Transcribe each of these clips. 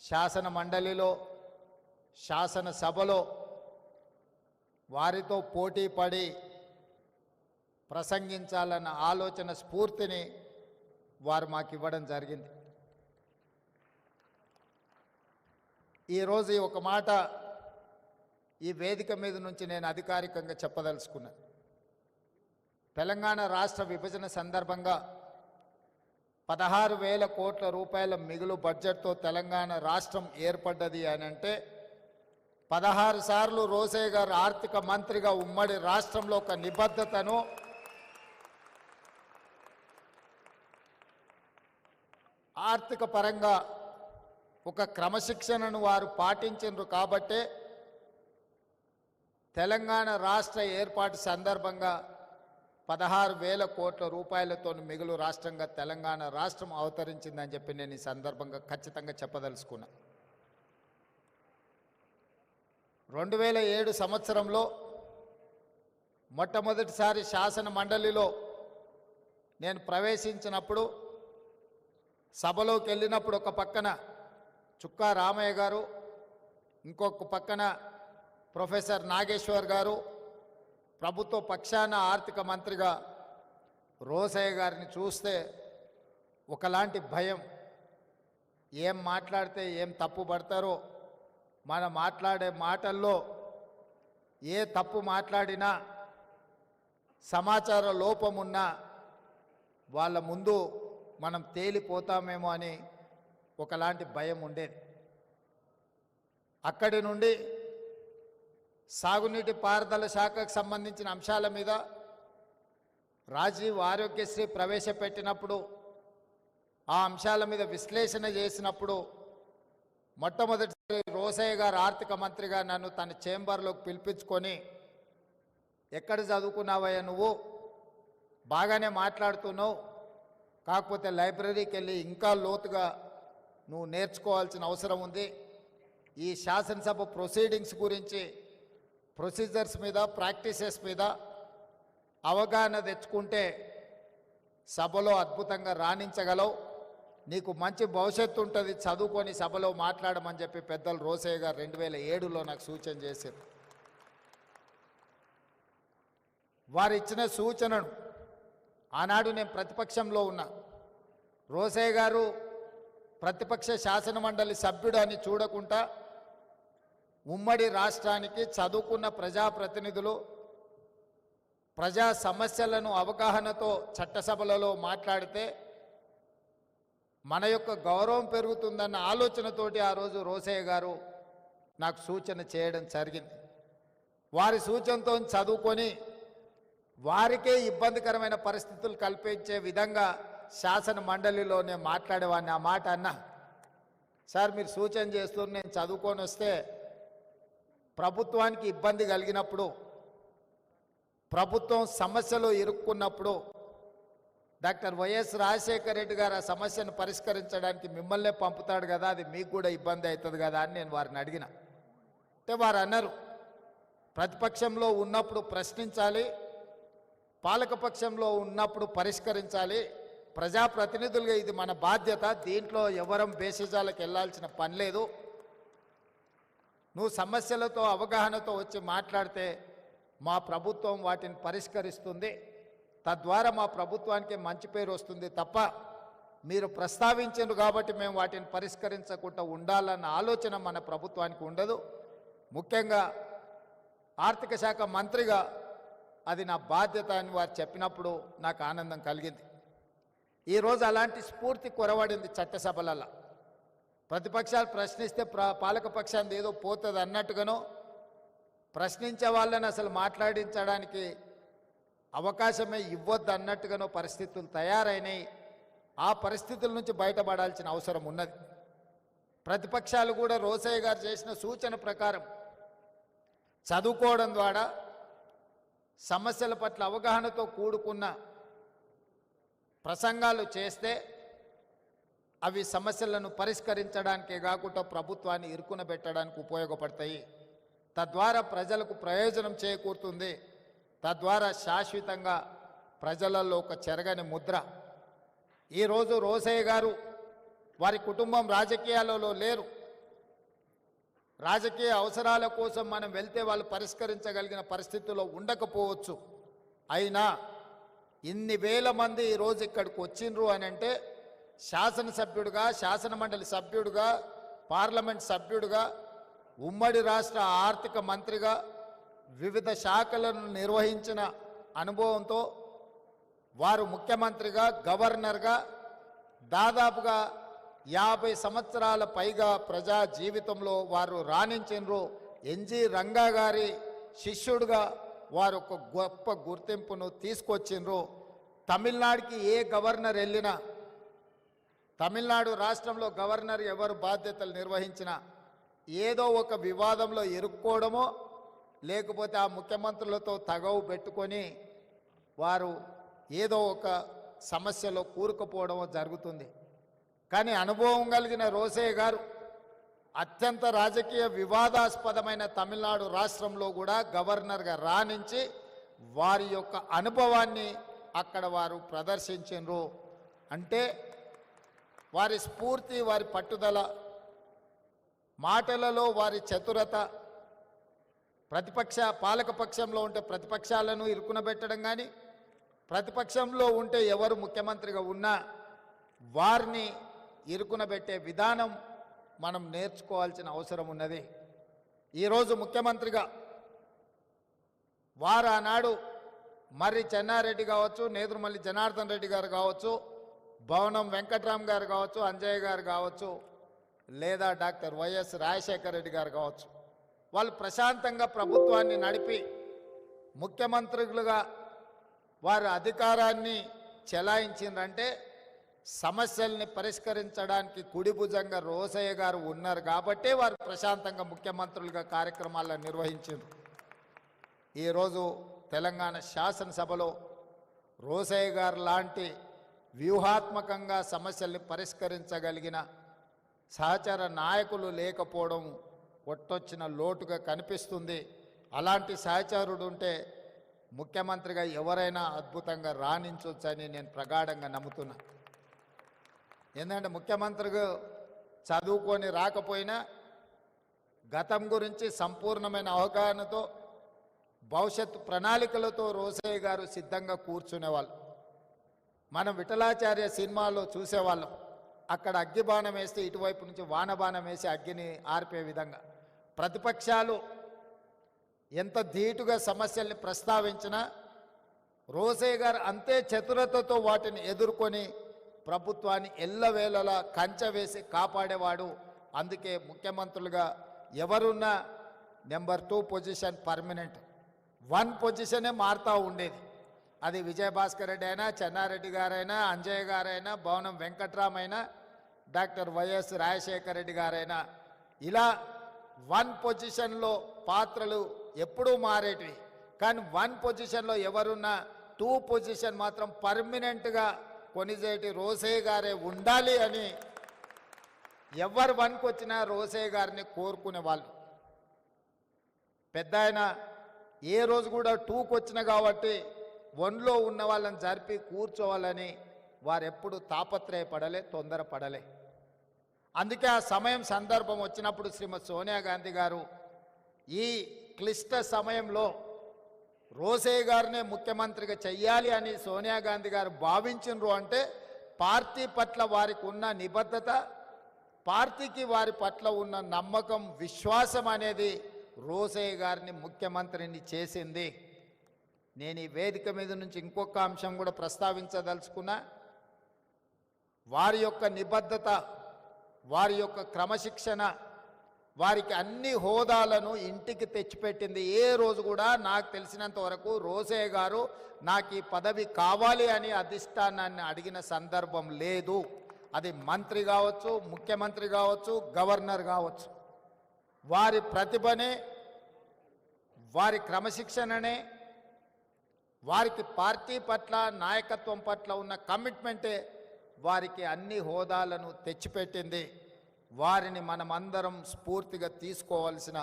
శాసన మండలిలో శాసనసభలో వారితో పోటీ పడి ప్రసంగించాలన్న ఆలోచన స్ఫూర్తిని వారు మాకు ఇవ్వడం జరిగింది. ఈరోజు ఒక మాట ఈ వేదిక మీద నుంచి నేను అధికారికంగా చెప్పదలుచుకున్నాను. తెలంగాణ రాష్ట్ర విభజన సందర్భంగా 16,000 కోట్ల రూపాయల మిగులు బడ్జెట్తో తెలంగాణ రాష్ట్రం ఏర్పడ్డది అని అంటే 16 సార్లు రోసయ్య గారు ఆర్థిక మంత్రిగా ఉమ్మడి రాష్ట్రంలో ఒక నిబద్ధతను, ఆర్థిక పరంగా ఒక క్రమశిక్షణను వారు పాటించారు. కాబట్టే తెలంగాణ రాష్ట్ర ఏర్పాటు సందర్భంగా 16,000 కోట్ల రూపాయలతో మిగులు రాష్ట్రంగా తెలంగాణ రాష్ట్రం అవతరించిందని చెప్పి నేను ఈ సందర్భంగా ఖచ్చితంగా చెప్పదలుచుకున్నా. 2007 సంవత్సరంలో మొట్టమొదటిసారి శాసన మండలిలో నేను ప్రవేశించినప్పుడు సభలోకి వెళ్ళినప్పుడు ఒక పక్కన చుక్కా రామయ్య గారు, ఇంకొక పక్కన ప్రొఫెసర్ నాగేశ్వర్ గారు, ప్రభుత్వ పక్షాన ఆర్థిక మంత్రిగా రోసయ్య గారిని చూస్తే ఒకలాంటి భయం. ఏం మాట్లాడితే ఏం తప్పు పడతారో, మనం మాట్లాడే మాటల్లో ఏ తప్పు మాట్లాడినా సమాచార లోపమున్నా వాళ్ళ ముందు మనం తేలిపోతామేమో అని ఒకలాంటి భయం ఉండేది. అక్కడి నుండి సాగునీటి పారుదల శాఖకు సంబంధించిన అంశాల మీద రాజీవ్ ఆరోగ్యశ్రీ ప్రవేశపెట్టినప్పుడు ఆ అంశాల మీద విశ్లేషణ చేసినప్పుడు మొట్టమొదటిసారి రోసయ్య గారు ఆర్థిక మంత్రిగా నన్ను తన చేంబర్లోకి పిలిపించుకొని, ఎక్కడ చదువుకున్నావయ్యా నువ్వు, బాగానే మాట్లాడుతున్నావు, కాకపోతే లైబ్రరీకి వెళ్ళి ఇంకా లోతుగా నువ్వు నేర్చుకోవాల్సిన అవసరం ఉంది. ఈ శాసనసభ ప్రొసీడింగ్స్ గురించి, ప్రొసీజర్స్ మీద, ప్రాక్టీసెస్ మీద అవగాహన తెచ్చుకుంటే సభలో అద్భుతంగా రాణించగలవు, నీకు మంచి భవిష్యత్తు ఉంటుంది, చదువుకొని సభలో మాట్లాడమని చెప్పి పెద్దలు రోసయ్య గారు 2007లో నాకు సూచన చేశారు. వారు ఇచ్చిన సూచనను ఆనాడు నేను ప్రతిపక్షంలో ఉన్నా. రోసయ్య గారు ప్రతిపక్ష శాసన మండలి సభ్యుడు అని చూడకుండా ఉమ్మడి రాష్ట్రానికి చదువుకున్న ప్రజాప్రతినిధులు ప్రజా సమస్యలను అవగాహనతో చట్టసభలలో మాట్లాడితే మన యొక్క గౌరవం పెరుగుతుందన్న ఆలోచనతోటి ఆ రోజు రోసయ్య గారు నాకు సూచన చేయడం జరిగింది. వారి సూచనతో చదువుకొని వారికే ఇబ్బందికరమైన పరిస్థితులు కల్పించే విధంగా శాసన మండలిలోనే మాట్లాడేవాడిని. ఆ మాట అన్నా, సార్ మీరు సూచన చేస్తూ నేను చదువుకొని వస్తే ప్రభుత్వానికి ఇబ్బంది కలిగినప్పుడు, ప్రభుత్వం సమస్యలో ఇరుక్కున్నప్పుడు డాక్టర్ వైఎస్ రాజశేఖర రెడ్డి గారు ఆ సమస్యను పరిష్కరించడానికి మిమ్మల్నే పంపుతాడు కదా, అది మీకు కూడా ఇబ్బంది అవుతుంది కదా అని నేను వారిని అడిగిన. అంటే వారు అన్నారు, ప్రతిపక్షంలో ఉన్నప్పుడు ప్రశ్నించాలి, పాలకపక్షంలో ఉన్నప్పుడు పరిష్కరించాలి, ప్రజాప్రతినిధులుగా ఇది మన బాధ్యత, దీంట్లో ఎవరం బేసిజాలకు వెళ్ళాల్సిన పని లేదు, నువ్వు సమస్యలతో అవగాహనతో వచ్చి మాట్లాడితే మా ప్రభుత్వం వాటిని పరిష్కరిస్తుంది, తద్వారా మా ప్రభుత్వానికి మంచి పేరు వస్తుంది తప్ప మీరు ప్రస్తావించారు కాబట్టి మేము వాటిని పరిష్కరించకుండా ఉండాలన్న ఆలోచన మన ప్రభుత్వానికి ఉండదు. ముఖ్యంగా ఆర్థిక శాఖ మంత్రిగా అది నా బాధ్యత అని వారు చెప్పినప్పుడు నాకు ఆనందం కలిగింది. ఈరోజు అలాంటి స్ఫూర్తి కొరవడింది చట్టసభలలో. ప్రతిపక్షాలు ప్రశ్నిస్తే పాలకపక్షాన్ని ఏదో పోతుంది అన్నట్టుగానో, ప్రశ్నించే వాళ్ళని అసలు మాట్లాడించడానికి అవకాశమే ఇవ్వద్దు అన్నట్టుగానో పరిస్థితులు తయారైనాయి. ఆ పరిస్థితుల నుంచి బయటపడాల్సిన అవసరం ఉన్నది. ప్రతిపక్షాలు కూడా రోసయ్య గారు చేసిన సూచన ప్రకారం చదువుకోవడం ద్వారా సమస్యల పట్ల అవగాహనతో కూడుకున్న ప్రసంగాలు చేస్తే అవి సమస్యలను పరిష్కరించడానికే కాకుండా ప్రభుత్వాన్ని ఇరుకున పెట్టడానికి ఉపయోగపడతాయి. తద్వారా ప్రజలకు ప్రయోజనం చేకూరుతుంది. తద్వారా శాశ్వతంగా ప్రజలలో ఒక చెరగని ముద్ర. ఈరోజు రోసయ్య గారు వారి కుటుంబం రాజకీయాలలో లేరు. రాజకీయ అవసరాల కోసం మనం వెళ్తే వాళ్ళు పరిష్కరించగలిగిన పరిస్థితుల్లో ఉండకపోవచ్చు. అయినా ఇన్ని వేల మంది ఈరోజు ఇక్కడికి వచ్చిండ్రు అని అంటే శాసనసభ్యుడిగా, శాసనమండలి సభ్యుడిగా, పార్లమెంట్ సభ్యుడిగా, ఉమ్మడి రాష్ట్ర ఆర్థిక మంత్రిగా వివిధ శాఖలను నిర్వహించిన అనుభవంతో వారు ముఖ్యమంత్రిగా, గవర్నర్గా దాదాపుగా 50 సంవత్సరాల పైగా ప్రజా జీవితంలో వారు రాణించినరు. ఎన్జి రంగా గారి శిష్యుడిగా వారు ఒక గొప్ప గుర్తింపును తీసుకొచ్చిండ్రు. తమిళనాడుకి ఏ గవర్నర్ వెళ్ళినా, తమిళనాడు రాష్ట్రంలో గవర్నర్ ఎవరు బాధ్యతలు నిర్వహించినా ఏదో ఒక వివాదంలో ఇరుక్కోవడమో లేకపోతే ఆ ముఖ్యమంత్రులతో తగవు పెట్టుకొని వారు ఏదో ఒక సమస్యలో కూరుకుపోవడమో జరుగుతుంది. కానీ అనుభవం కలిగిన రోసయ్య గారు అత్యంత రాజకీయ వివాదాస్పదమైన తమిళనాడు రాష్ట్రంలో కూడా గవర్నర్గా రాణించి వారి యొక్క అనుభవాన్ని అక్కడ వారు ప్రదర్శించారు. అంటే వారి స్ఫూర్తి, వారి పట్టుదల, మాటలలో వారి చతురత, పాలకపక్షంలో ఉంటే ప్రతిపక్షాలను ఇరుకునబెట్టడం కానీ, ప్రతిపక్షంలో ఉంటే ఎవరు ముఖ్యమంత్రిగా ఉన్నా వారిని ఇరుకునబెట్టే విధానం మనం నేర్చుకోవాల్సిన అవసరం ఉన్నది. ఈరోజు ముఖ్యమంత్రిగా వారు ఆనాడు మర్రి చెన్నారెడ్డి కావచ్చు, నేదురుమల్లి జనార్దన్ రెడ్డి గారు కావచ్చు, భవనం వెంకట్రామ్ గారు కావచ్చు, అంజయ్య గారు కావచ్చు, లేదా డాక్టర్ వైఎస్ రాజశేఖర రెడ్డి గారు కావచ్చు, వాళ్ళు ప్రశాంతంగా ప్రభుత్వాన్ని నడిపి ముఖ్యమంత్రులుగా వారు అధికారాన్ని చెలాయించిందంటే సమస్యల్ని పరిష్కరించడానికి కుడిభుజంగా రోసయ్య గారు ఉన్నారు కాబట్టే వారు ప్రశాంతంగా ముఖ్యమంత్రులుగా కార్యక్రమాలను నిర్వహించారు. ఈరోజు తెలంగాణ శాసనసభలో రోసయ్య గారు లాంటి వ్యూహాత్మకంగా సమస్యల్ని పరిష్కరించగలిగిన సహచర నాయకులు లేకపోవడం కొట్టొచ్చిన లోటుగా కనిపిస్తుంది. అలాంటి సహచరుడు ఉంటే ముఖ్యమంత్రిగా ఎవరైనా అద్భుతంగా రాణించవచ్చని నేను ప్రగాఢంగా నమ్ముతున్నా. ఎందుకంటే ముఖ్యమంత్రిగా చదువుకొని రాకపోయినా గతం గురించి సంపూర్ణమైన అవగాహనతో, భవిష్యత్తు ప్రణాళికలతో రోసయ్య గారు సిద్ధంగా కూర్చునేవాళ్ళు. మనం విఠలాచార్య సినిమాలో చూసేవాళ్ళం. అక్కడ అగ్గిబాణం వేస్తే ఇటువైపు నుంచి వానబాణం వేసి అగ్గిని ఆర్పే విధంగా ప్రతిపక్షాలు ఎంత ధీటుగా సమస్యల్ని ప్రస్తావించినా రోసయ్య గారు అంతే చతురతతో వాటిని ఎదుర్కొని ప్రభుత్వాన్ని ఎల్లవేళలా కంచె వేసి కాపాడేవాడు. అందుకే ముఖ్యమంత్రులుగా ఎవరున్నా నెంబర్ 2 పొజిషన్ పర్మనెంట్, 1 పొజిషనే మారుతూ ఉండేది. అది విజయభాస్కర్ రెడ్డి అయినా, చెన్నారెడ్డి గారైనా, అంజయ్య గారైనా, భవనం వెంకట్రామైనా, డాక్టర్ వైఎస్ రాజశేఖర రెడ్డి గారైనా, ఇలా 1 పొజిషన్లో పాత్రలు ఎప్పుడూ మారేటివి. కానీ 1 పొజిషన్లో ఎవరున్నా 2 పొజిషన్ మాత్రం పర్మనెంట్గా కొనిజేటి రోసయ్య గారే ఉండాలి అని ఎవరు 1కి వచ్చినా రోసయ్య గారిని కోరుకునే వాళ్ళు. పెద్ద ఆయన ఏ రోజు కూడా 2కి వచ్చిన కాబట్టి 1లో ఉన్న వాళ్ళని జరిపి కూర్చోవాలని వారెప్పుడు తాపత్రయపడలే, తొందరపడలే. అందుకే ఆ సమయం సందర్భం వచ్చినప్పుడు శ్రీమతి సోనియా గాంధీ గారు ఈ క్లిష్ట సమయంలో రోసయ్య గారినే ముఖ్యమంత్రిగా చెయ్యాలి అని సోనియా గాంధీ గారు భావించినరు. అంటే పార్టీ పట్ల వారికి ఉన్న నిబద్ధత, పార్టీకి వారి పట్ల ఉన్న నమ్మకం, విశ్వాసం అనేది రోసయ్య గారిని ముఖ్యమంత్రిని చేసింది. నేను ఈ వేదిక మీద నుంచి ఇంకొక అంశం కూడా ప్రస్తావించదలుచుకున్నా. వారి యొక్క నిబద్ధత, వారి యొక్క క్రమశిక్షణ, వారికి అన్ని హోదాలను ఇంటికి తెచ్చిపెట్టింది. ఏ రోజు కూడా నాకు తెలిసినంత వరకు రోసయ్య గారు నాకు ఈ పదవి కావాలి అని అధిష్టానాన్ని అడిగిన సందర్భం లేదు. అది మంత్రి కావచ్చు, ముఖ్యమంత్రి కావచ్చు, గవర్నర్ కావచ్చు. వారి ప్రతిభనే, వారి క్రమశిక్షణనే, వారికి పార్టీ పట్ల, నాయకత్వం పట్ల ఉన్న కమిట్మెంటే వారికి అన్ని హోదాలను తెచ్చిపెట్టింది. వారిని మనమందరం స్ఫూర్తిగా తీసుకోవాల్సిన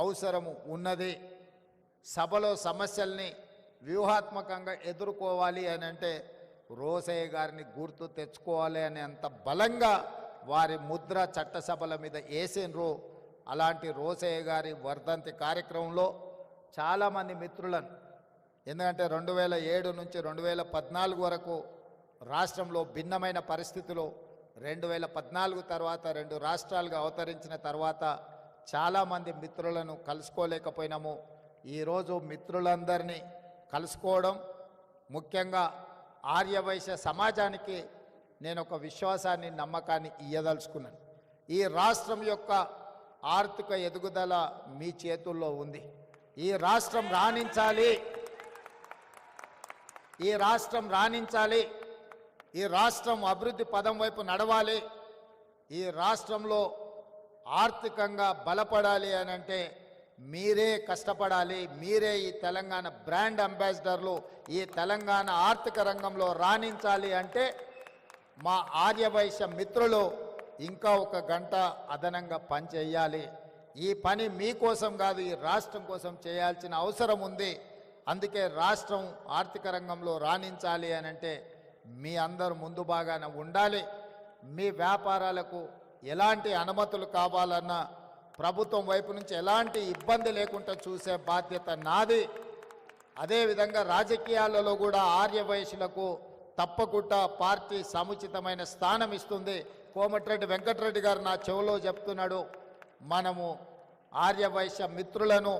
అవసరము ఉన్నది. సభలో సమస్యల్ని వ్యూహాత్మకంగా ఎదుర్కోవాలి అని అంటే రోసయ్య గారిని గుర్తు తెచ్చుకోవాలి అని అంత బలంగా వారి ముద్ర చట్టసభల మీద వేసినరు. అలాంటి రోసయ్య గారి వర్ధంతి కార్యక్రమంలో చాలామంది మిత్రులను, ఎందుకంటే 2007 నుంచి 2014 వరకు రాష్ట్రంలో భిన్నమైన పరిస్థితులు, 2014 తర్వాత 2 రాష్ట్రాలుగా అవతరించిన తర్వాత చాలామంది మిత్రులను కలుసుకోలేకపోయినాము. ఈరోజు మిత్రులందరినీ కలుసుకోవడం, ముఖ్యంగా ఆర్యవైశ్య సమాజానికి నేను ఒక విశ్వాసాన్ని, నమ్మకాన్ని ఇయ్యదలుచుకున్నాను. ఈ రాష్ట్రం యొక్క ఆర్థిక ఎదుగుదల మీ చేతుల్లో ఉంది. ఈ రాష్ట్రం రాణించాలి, ఈ రాష్ట్రం రాణించాలి, ఈ రాష్ట్రం అభివృద్ధి పదం వైపు నడవాలి, ఈ రాష్ట్రంలో ఆర్థికంగా బలపడాలి అని అంటే మీరే కష్టపడాలి. మీరే ఈ తెలంగాణ బ్రాండ్ అంబాసిడర్లు. ఈ తెలంగాణ ఆర్థిక రంగంలో రాణించాలి అంటే మా ఆర్యవైశ్య మిత్రులు ఇంకా 1 గంట అదనంగా పని చేయాలి. ఈ పని మీకోసం కాదు, ఈ రాష్ట్రం కోసం చేయాల్సిన అవసరం ఉంది. అందుకే రాష్ట్రం ఆర్థిక రంగంలో రాణించాలి అని అంటే మీ అందరూ ముందు బాగానే ఉండాలి. మీ వ్యాపారాలకు ఎలాంటి అనుమతులు కావాలన్నా ప్రభుత్వం వైపు నుంచి ఎలాంటి ఇబ్బంది లేకుండా చూసే బాధ్యత నాది. అదేవిధంగా రాజకీయాలలో కూడా ఆర్యవైశ్యులకు తప్పకుండా పార్టీ సముచితమైన స్థానం ఇస్తుంది. కోమటిరెడ్డి వెంకటరెడ్డి గారు నా చెవిలో చెప్తున్నాడు, మనము ఆర్యవైశ్య మిత్రులను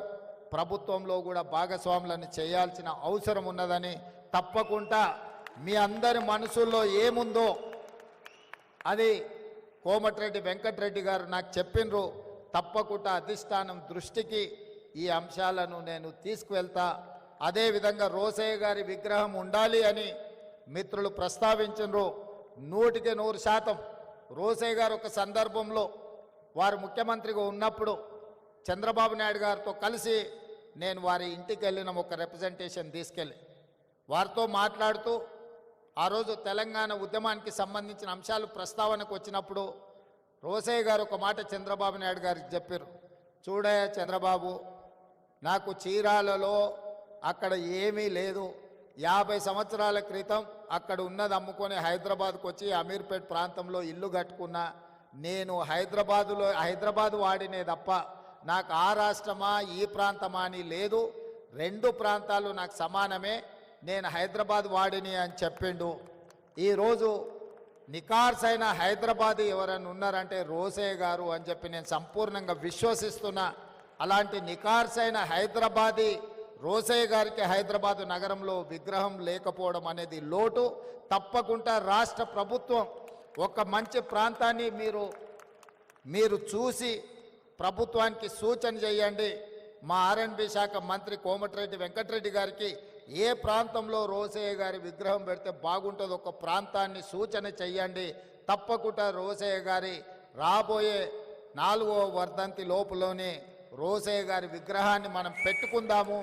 ప్రభుత్వంలో కూడా భాగస్వాములను చేయాల్సిన అవసరం ఉన్నదని, తప్పకుండా మీ అందరి మనసుల్లో ఏముందో అది కోమటిరెడ్డి వెంకటరెడ్డి గారు నాకు చెప్పినరు. తప్పకుండా అధిష్టానం దృష్టికి ఈ అంశాలను నేను తీసుకువెళ్తా. అదేవిధంగా రోసయ్య గారి విగ్రహం ఉండాలి అని మిత్రులు ప్రస్తావించరు. 100% రోసయ్య గారు ఒక సందర్భంలో వారు ముఖ్యమంత్రిగా ఉన్నప్పుడు చంద్రబాబు నాయుడు గారితో కలిసి నేను వారి ఇంటికి వెళ్ళిన ఒక రిప్రజెంటేషన్ తీసుకెళ్ళి వారితో మాట్లాడుతూ ఆ రోజు తెలంగాణ ఉద్యమానికి సంబంధించిన అంశాలు ప్రస్తావనకు వచ్చినప్పుడు రోసయ్య గారు ఒక మాట చంద్రబాబు నాయుడు గారికి చెప్పారు, చూడయ్య చంద్రబాబు, నాకు చీరాలలో అక్కడ ఏమీ లేదు, 50 సంవత్సరాల క్రితం అక్కడ ఉన్నది అమ్ముకొని హైదరాబాద్కు వచ్చి అమీర్పేట్ ప్రాంతంలో ఇల్లు కట్టుకున్నా. నేను హైదరాబాదు వాడినే తప్ప నాకు ఆ రాష్ట్రమా ఈ ప్రాంతమా అని లేదు, 2 ప్రాంతాలు నాకు సమానమే, నేను హైదరాబాద్ వాడిని అని చెప్పిండు. ఈరోజు నికార్సైన హైదరాబాదీ ఎవరైనా ఉన్నారంటే రోసయ్య గారు అని చెప్పి నేను సంపూర్ణంగా విశ్వసిస్తున్నా. అలాంటి నికార్సైన హైదరాబాదీ రోసయ్య గారికి హైదరాబాదు నగరంలో విగ్రహం లేకపోవడం అనేది లోటు. తప్పకుండా రాష్ట్ర ప్రభుత్వం ఒక మంచి ప్రాంతాన్ని మీరు చూసి ప్రభుత్వానికి సూచన చేయండి. మా ఆర్ఎండ్బి శాఖ మంత్రి కోమటిరెడ్డి వెంకటరెడ్డి గారికి ఏ ప్రాంతంలో రోసయ్య గారి విగ్రహం పెడితే బాగుంటుందో ఒక ప్రాంతాన్ని సూచన చెయ్యండి. తప్పకుండా రోసయ్య గారి రాబోయే 4వ వర్ధంతి లోపులోనే రోసయ్య గారి విగ్రహాన్ని మనం పెట్టుకుందాము.